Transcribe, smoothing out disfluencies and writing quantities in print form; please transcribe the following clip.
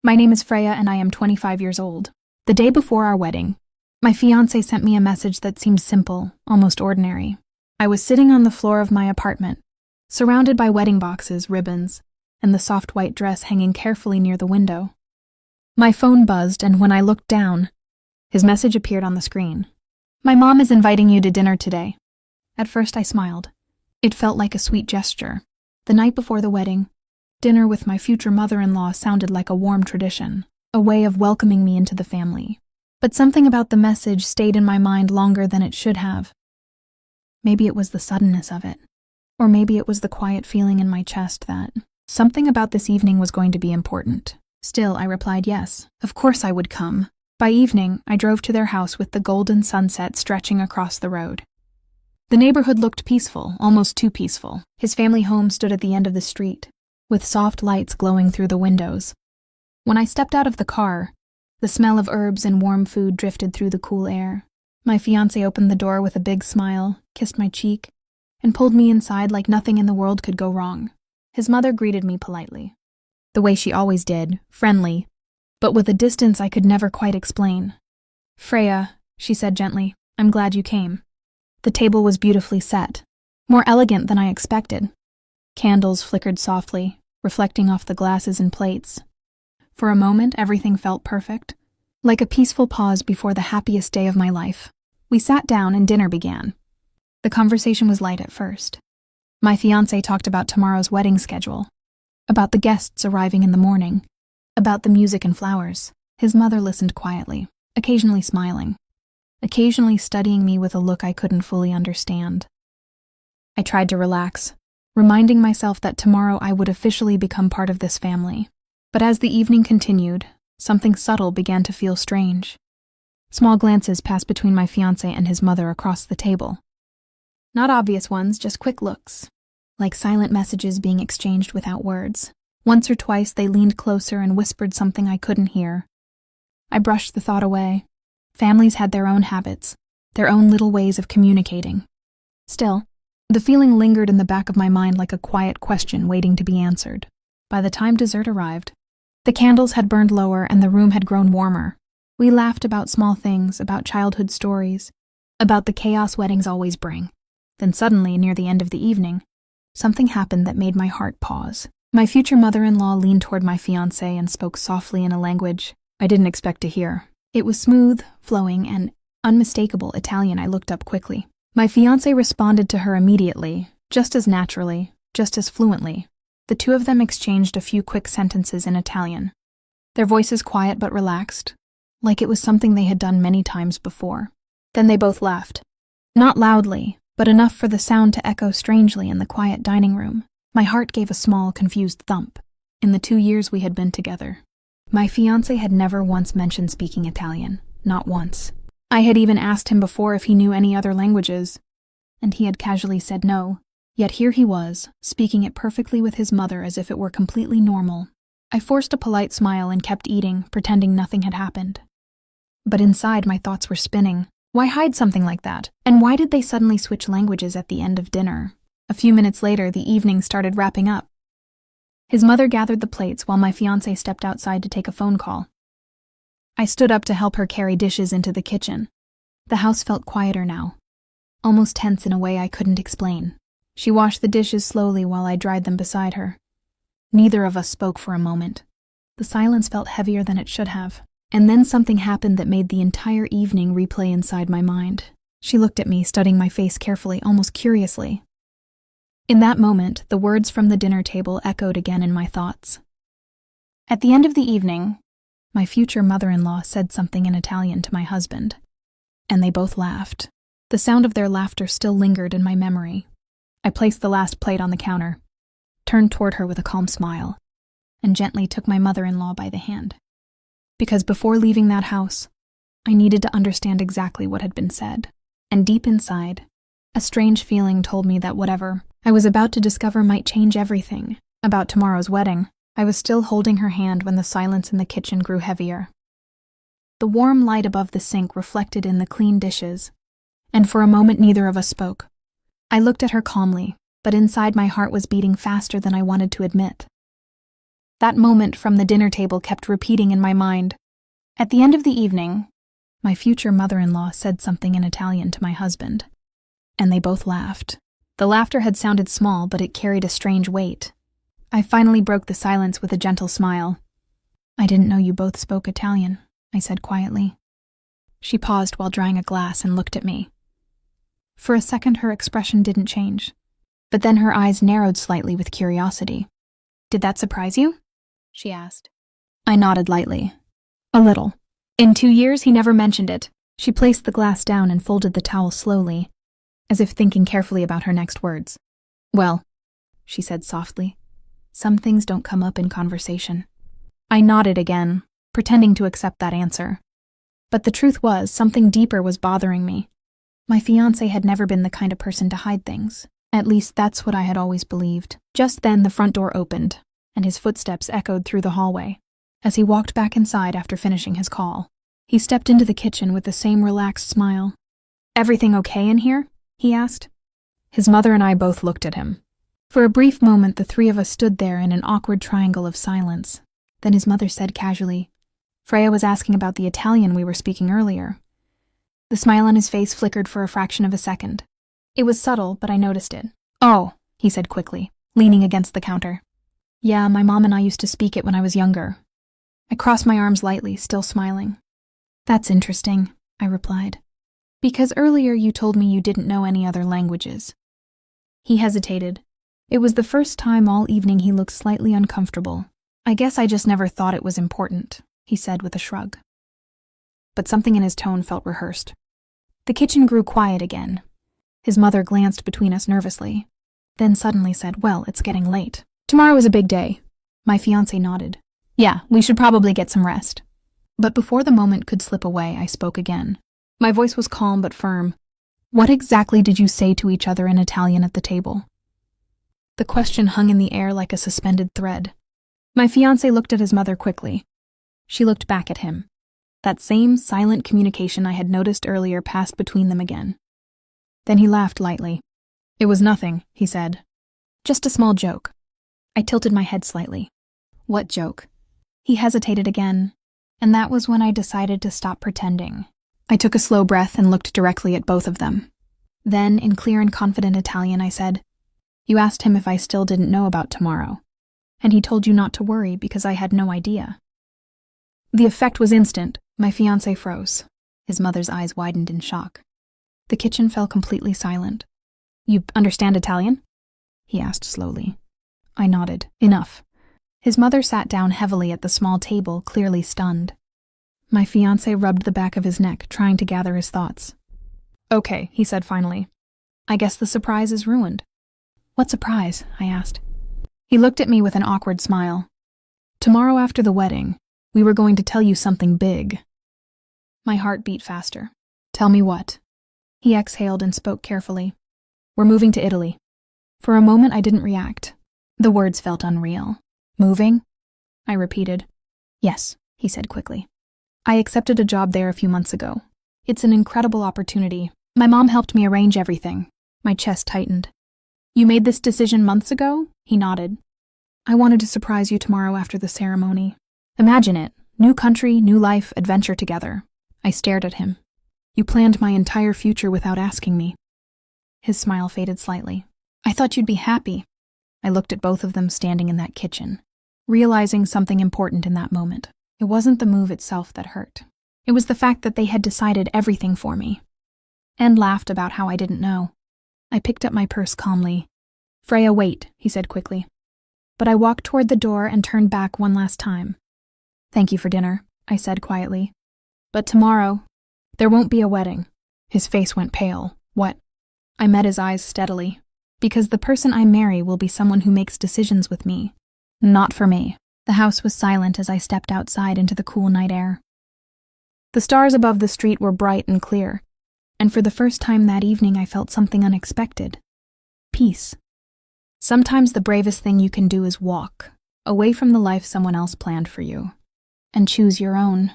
My name is Freya and I am 25 years old. The day before our wedding, my fiancé sent me a message that seemed simple, almost ordinary. I was sitting on the floor of my apartment, surrounded by wedding boxes, ribbons, and the soft white dress hanging carefully near the window. My phone buzzed, and when I looked down, his message appeared on the screen. My mom is inviting you to dinner today. At first I smiled. It felt like a sweet gesture. The night before the wedding, dinner with my future mother-in-law sounded like a warm tradition, a way of welcoming me into the family. But something about the message stayed in my mind longer than it should have. Maybe it was the suddenness of it, or maybe it was the quiet feeling in my chest that something about this evening was going to be important. Still, I replied yes, of course I would come. By evening, I drove to their house with the golden sunset stretching across the road. The neighborhood looked peaceful, almost too peaceful. His family home stood at the end of the street, with soft lights glowing through the windows. When I stepped out of the car, the smell of herbs and warm food drifted through the cool air. My fiancé opened the door with a big smile, kissed my cheek, and pulled me inside like nothing in the world could go wrong. His mother greeted me politely, the way she always did, friendly, but with a distance I could never quite explain. "Freya," she said gently, "I'm glad you came." The table was beautifully set, more elegant than I expected. Candles flickered softly, reflecting off the glasses and plates. For a moment, everything felt perfect, like a peaceful pause before the happiest day of my life. We sat down and dinner began. The conversation was light at first. My fiancé talked about tomorrow's wedding schedule, about the guests arriving in the morning, about the music and flowers. His mother listened quietly, occasionally smiling, occasionally studying me with a look I couldn't fully understand. I tried to relax, reminding myself that tomorrow I would officially become part of this family. But as the evening continued, something subtle began to feel strange. Small glances passed between my fiancé and his mother across the table. Not obvious ones, just quick looks, like silent messages being exchanged without words. Once or twice they leaned closer and whispered something I couldn't hear. I brushed the thought away. Families had their own habits, their own little ways of communicating. Still, the feeling lingered in the back of my mind like a quiet question waiting to be answered. By the time dessert arrived, the candles had burned lower and the room had grown warmer. We laughed about small things, about childhood stories, about the chaos weddings always bring. Then suddenly, near the end of the evening, something happened that made my heart pause. My future mother-in-law leaned toward my fiancé and spoke softly in a language I didn't expect to hear. It was smooth, flowing, and unmistakable Italian. I looked up quickly. My fiancé responded to her immediately, just as naturally, just as fluently. The two of them exchanged a few quick sentences in Italian, their voices quiet but relaxed, like it was something they had done many times before. Then they both laughed. Not loudly, but enough for the sound to echo strangely in the quiet dining room. My heart gave a small, confused thump. In the 2 years we had been together, my fiancé had never once mentioned speaking Italian, not once. I had even asked him before if he knew any other languages, and he had casually said no. Yet here he was, speaking it perfectly with his mother as if it were completely normal. I forced a polite smile and kept eating, pretending nothing had happened. But inside my thoughts were spinning. Why hide something like that? And why did they suddenly switch languages at the end of dinner? A few minutes later, the evening started wrapping up. His mother gathered the plates while my fiancé stepped outside to take a phone call. I stood up to help her carry dishes into the kitchen. The house felt quieter now, almost tense in a way I couldn't explain. She washed the dishes slowly while I dried them beside her. Neither of us spoke for a moment. The silence felt heavier than it should have. And then something happened that made the entire evening replay inside my mind. She looked at me, studying my face carefully, almost curiously. In that moment, the words from the dinner table echoed again in my thoughts. At the end of the evening, my future mother-in-law said something in Italian to my husband, and they both laughed. The sound of their laughter still lingered in my memory. I placed the last plate on the counter, turned toward her with a calm smile, and gently took my mother-in-law by the hand. Because before leaving that house, I needed to understand exactly what had been said. And deep inside, a strange feeling told me that whatever I was about to discover might change everything. About tomorrow's wedding, I was still holding her hand when the silence in the kitchen grew heavier. The warm light above the sink reflected in the clean dishes, and for a moment neither of us spoke. I looked at her calmly, but inside my heart was beating faster than I wanted to admit. That moment from the dinner table kept repeating in my mind. At the end of the evening, my future mother-in-law said something in Italian to my husband, and they both laughed. The laughter had sounded small, but it carried a strange weight. I finally broke the silence with a gentle smile. "I didn't know you both spoke Italian," I said quietly. She paused while drying a glass and looked at me. For a second, her expression didn't change, but then her eyes narrowed slightly with curiosity. "Did that surprise you?" she asked. I nodded lightly. "A little. In 2 years, he never mentioned it." She placed the glass down and folded the towel slowly, as if thinking carefully about her next words. "Well," she said softly, "some things don't come up in conversation." I nodded again, pretending to accept that answer. But the truth was, something deeper was bothering me. My fiancé had never been the kind of person to hide things. At least that's what I had always believed. Just then the front door opened, and his footsteps echoed through the hallway. As he walked back inside after finishing his call, he stepped into the kitchen with the same relaxed smile. "Everything okay in here?" he asked. His mother and I both looked at him. For a brief moment, the three of us stood there in an awkward triangle of silence. Then his mother said casually, "Freya was asking about the Italian we were speaking earlier." The smile on his face flickered for a fraction of a second. It was subtle, but I noticed it. "Oh," he said quickly, leaning against the counter. "Yeah, my mom and I used to speak it when I was younger." I crossed my arms lightly, still smiling. "That's interesting," I replied. "Because earlier you told me you didn't know any other languages." He hesitated. It was the first time all evening he looked slightly uncomfortable. "I guess I just never thought it was important," he said with a shrug. But something in his tone felt rehearsed. The kitchen grew quiet again. His mother glanced between us nervously, then suddenly said, "Well, it's getting late. Tomorrow is a big day." My fiancé nodded. "Yeah, we should probably get some rest." But before the moment could slip away, I spoke again. My voice was calm but firm. "What exactly did you say to each other in Italian at the table?" The question hung in the air like a suspended thread. My fiancé looked at his mother quickly. She looked back at him. That same silent communication I had noticed earlier passed between them again. Then he laughed lightly. "It was nothing," he said. "Just a small joke." I tilted my head slightly. "What joke?" He hesitated again, and that was when I decided to stop pretending. I took a slow breath and looked directly at both of them. Then, in clear and confident Italian, I said, "You asked him if I still didn't know about tomorrow, and he told you not to worry because I had no idea." The effect was instant. My fiancé froze. His mother's eyes widened in shock. The kitchen fell completely silent. "You understand Italian?" he asked slowly. I nodded. "Enough." His mother sat down heavily at the small table, clearly stunned. My fiancé rubbed the back of his neck, trying to gather his thoughts. "Okay," he said finally. "I guess the surprise is ruined." "What surprise?" I asked. He looked at me with an awkward smile. "Tomorrow after the wedding, we were going to tell you something big." My heart beat faster. "Tell me what?" He exhaled and spoke carefully. "We're moving to Italy." For a moment I didn't react. The words felt unreal. "Moving?" I repeated. "Yes," he said quickly. "I accepted a job there a few months ago. It's an incredible opportunity. My mom helped me arrange everything." My chest tightened. "You made this decision months ago?" He nodded. "I wanted to surprise you tomorrow after the ceremony. Imagine it. New country, new life, adventure together." I stared at him. "You planned my entire future without asking me." His smile faded slightly. "I thought you'd be happy." I looked at both of them standing in that kitchen, realizing something important in that moment. It wasn't the move itself that hurt. It was the fact that they had decided everything for me, and laughed about how I didn't know. I picked up my purse calmly. "Freya, wait," he said quickly. But I walked toward the door and turned back one last time. "Thank you for dinner," I said quietly. "But tomorrow, there won't be a wedding." His face went pale. "What?" I met his eyes steadily. "Because the person I marry will be someone who makes decisions with me. Not for me." The house was silent as I stepped outside into the cool night air. The stars above the street were bright and clear, and for the first time that evening I felt something unexpected. Peace. Sometimes the bravest thing you can do is walk away from the life someone else planned for you, and choose your own.